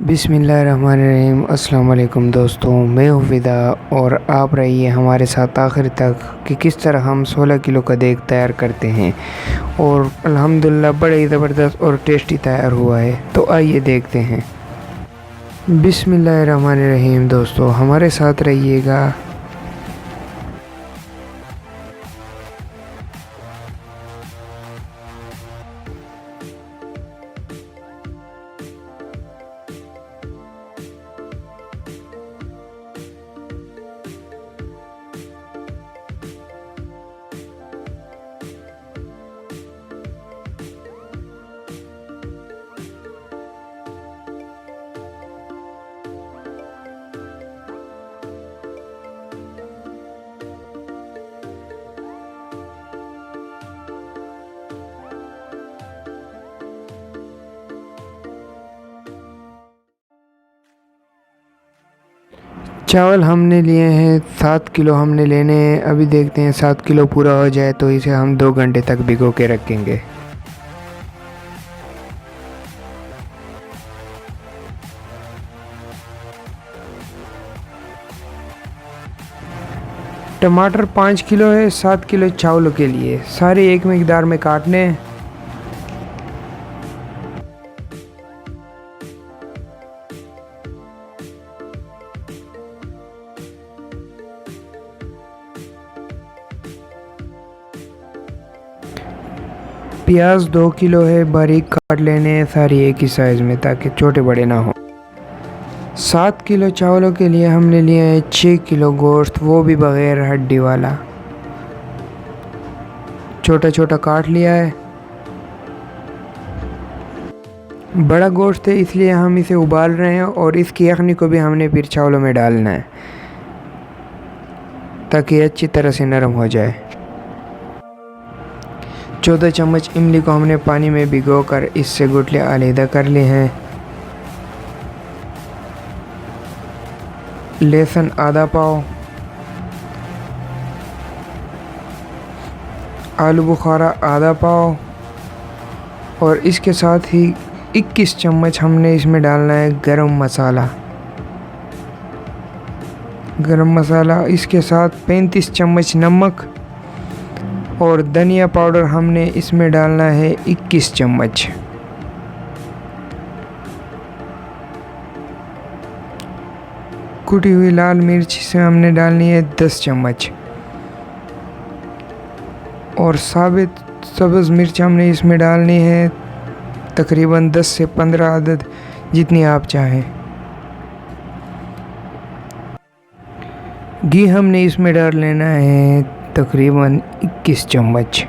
बिस्मिल्लाहिर्रहमानिर्रहीम। अस्सलाम वालेकुम दोस्तों, मैं हूँ फ़िदा और आप रहिए हमारे साथ आखिर तक कि किस तरह हम 16 किलो का देग तैयार करते हैं और अल्हम्दुलिल्लाह बड़े ही ज़बरदस्त और टेस्टी तैयार हुआ है। तो आइए देखते हैं। बिस्मिल्लाहिर्रहमानिर्रहीम दोस्तों, हमारे साथ रहिएगा। चावल हमने लिए हैं 7 किलो हमने लेने हैं। अभी देखते हैं 7 किलो पूरा हो जाए तो इसे हम 2 घंटे तक भिगो के रखेंगे। टमाटर 5 किलो है 7 किलो चावलों के लिए। सारे एक मिकदार में काटने हैं। प्याज 2 किलो है, बारीक काट लेने हैं सारी एक ही साइज़ में ताकि छोटे बड़े ना हो। 7 किलो चावलों के लिए हमने लिया है 6 किलो गोश्त, वो भी बग़ैर हड्डी वाला। छोटा छोटा काट लिया है। बड़ा गोश्त है इसलिए हम इसे उबाल रहे हैं और इसकी यखनी को भी हमने फिर चावलों में डालना है ताकि अच्छी तरह से नरम हो जाए। 14 चम्मच इमली को हमने पानी में भिगोकर इससे गुठली अलहदा कर ली हैं। लहसुन आधा पाव, आलू बुखारा आधा पाव और इसके साथ ही 21 चम्मच हमने इसमें डालना है गरम मसाला। इसके साथ 35 चम्मच नमक और धनिया पाउडर हमने इसमें डालना है 21 चम्मच। कुटी हुई लाल मिर्च से हमने डालनी है 10 चम्मच और साबित सब्ज़ मिर्च हमने इसमें डालनी है तकरीबन 10 से 15 अदद, जितनी आप चाहें। घी हमने इसमें डाल लेना है तकरीबन 21 चम्मच।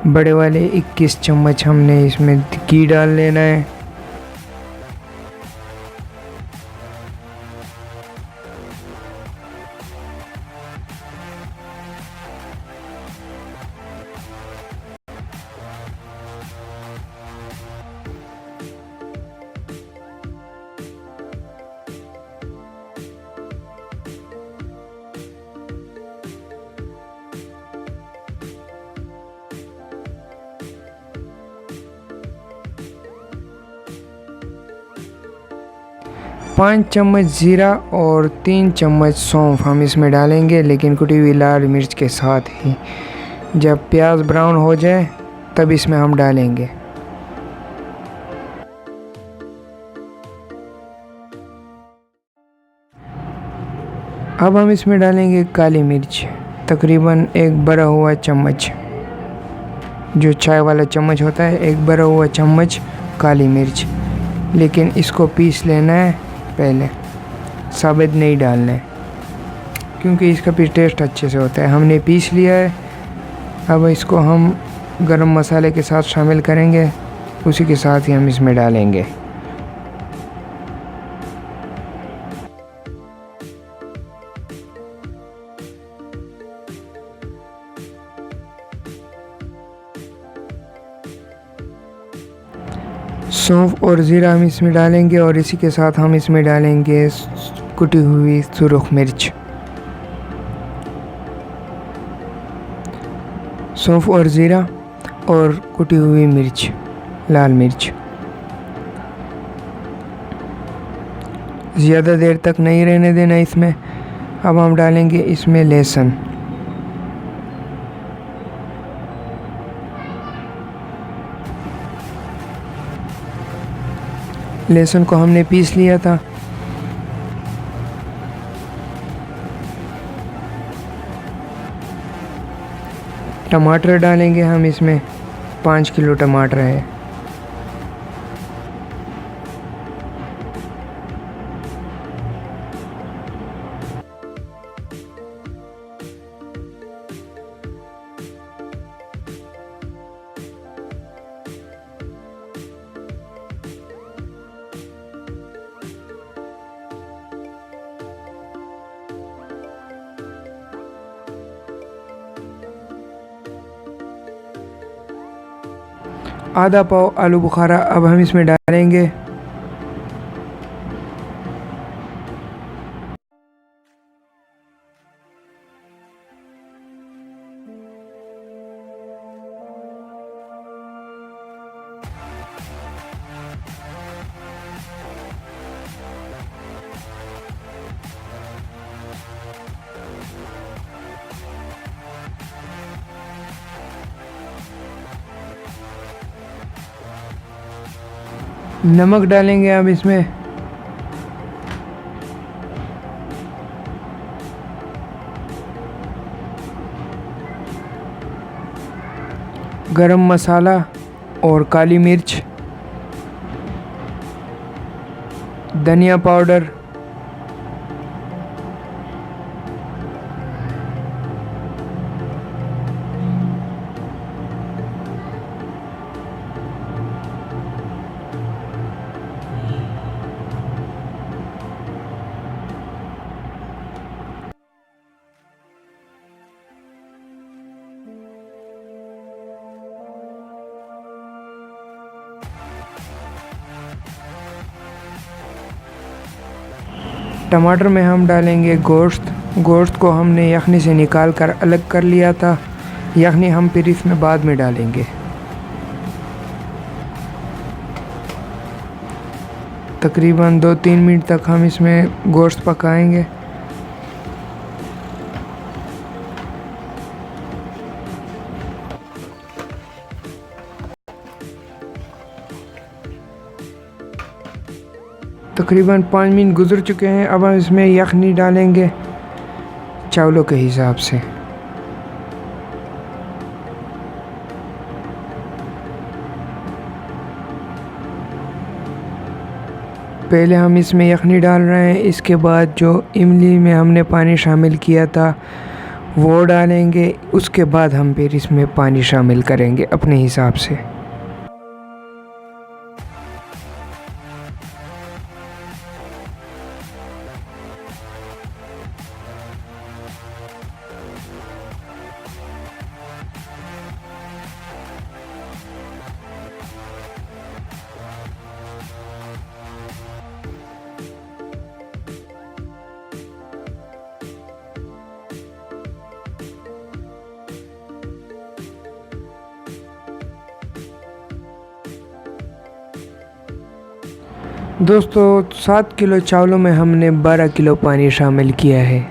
बड़े वाले 21 चम्मच हमने इसमें घी डाल लेना है। पाँच चम्मच ज़ीरा और 3 चम्मच सौंफ हम इसमें डालेंगे, लेकिन कुटी हुई लाल मिर्च के साथ ही। जब प्याज ब्राउन हो जाए तब इसमें हम डालेंगे। अब हम इसमें डालेंगे काली मिर्च, तकरीबन एक भरा हुआ चम्मच, जो चाय वाला चम्मच होता है, एक भरा हुआ चम्मच काली मिर्च। लेकिन इसको पीस लेना है पहले, साबित नहीं डालना है क्योंकि इसका भी टेस्ट अच्छे से होता है। हमने पीस लिया है। अब इसको हम गरम मसाले के साथ शामिल करेंगे, उसी के साथ ही हम इसमें डालेंगे। सौंफ और ज़ीरा हम इसमें डालेंगे और इसी के साथ हम इसमें डालेंगे कुटी हुई सुरख मिर्च। सौंफ और ज़ीरा और कुटी हुई मिर्च, लाल मिर्च। ज़्यादा देर तक नहीं रहने देना इसमें। अब हम डालेंगे इसमें लहसुन। लहसुन को हमने पीस लिया था। टमाटर डालेंगे हम इसमें, 5 किलो टमाटर है। आधा पाव आलू बुखारा अब हम इसमें डालेंगे। नमक डालेंगे अब इसमें। गरम मसाला और काली मिर्च, धनिया पाउडर, टमाटर में हम डालेंगे गोश्त। गोश्त को हमने यखनी से निकाल कर अलग कर लिया था। यखनी हम फिर इसमें बाद में डालेंगे। तकरीबन 2-3 मिनट तक हम इसमें गोश्त पकाएंगे। तकरीबन 5 मिनट गुजर चुके हैं। अब हम इसमें यखनी डालेंगे चावलों के हिसाब से। पहले हम इसमें यखनी डाल रहे हैं, इसके बाद जो इमली में हमने पानी शामिल किया था वो डालेंगे। उसके बाद हम फिर इसमें पानी शामिल करेंगे अपने हिसाब से। दोस्तों 7 किलो चावलों में हमने 12 किलो पानी शामिल किया है।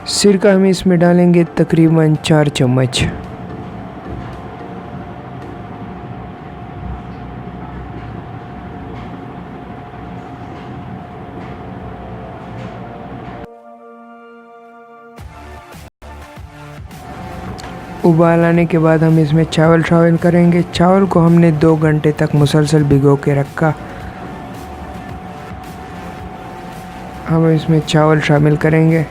सिरका हम इसमें डालेंगे तकरीबन 4 चम्मच। उबाल आने के बाद हम इसमें चावल शामिल करेंगे। चावल को हमने 2 घंटे तक मुसलसल भिगो के रखा। हम इसमें चावल शामिल करेंगे।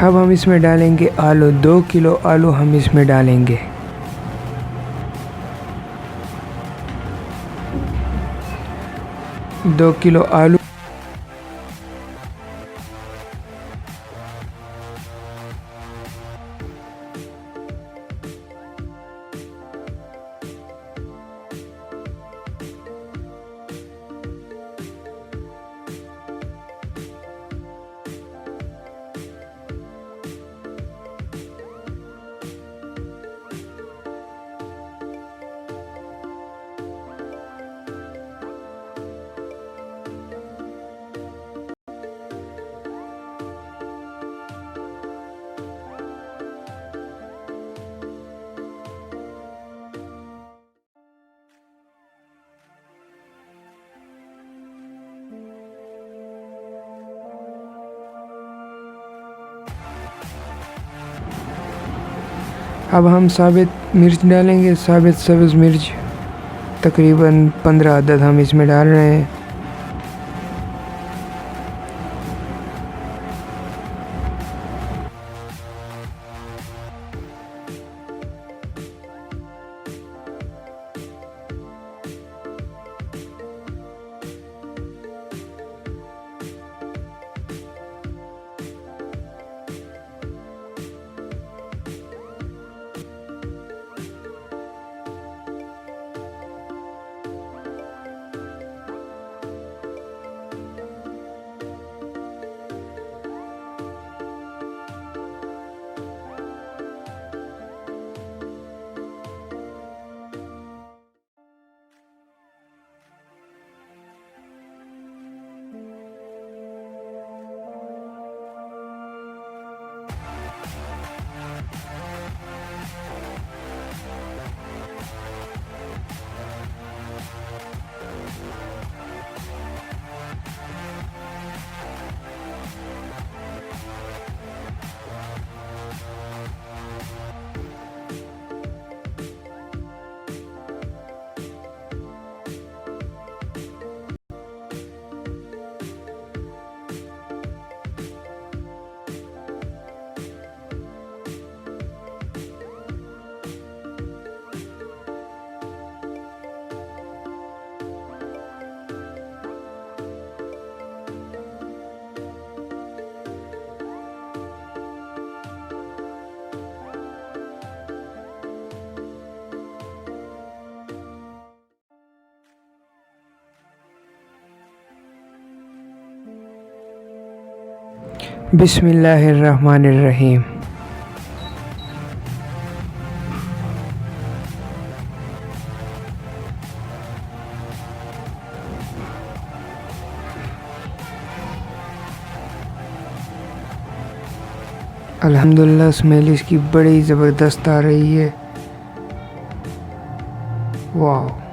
अब हम इसमें डालेंगे आलू। 2 किलो आलू हम इसमें डालेंगे। दो किलो आलू अब हम साबित मिर्च डालेंगे। साबित सब्ज़ मिर्च तकरीबन 15 अदद हम इसमें डाल रहे हैं। बिस्मिल्लाहिर्रहमानिर्रहीम। अल्हम्दुलिल्लाह स्मेल इसकी बड़ी ज़बरदस्त आ रही है। वाह।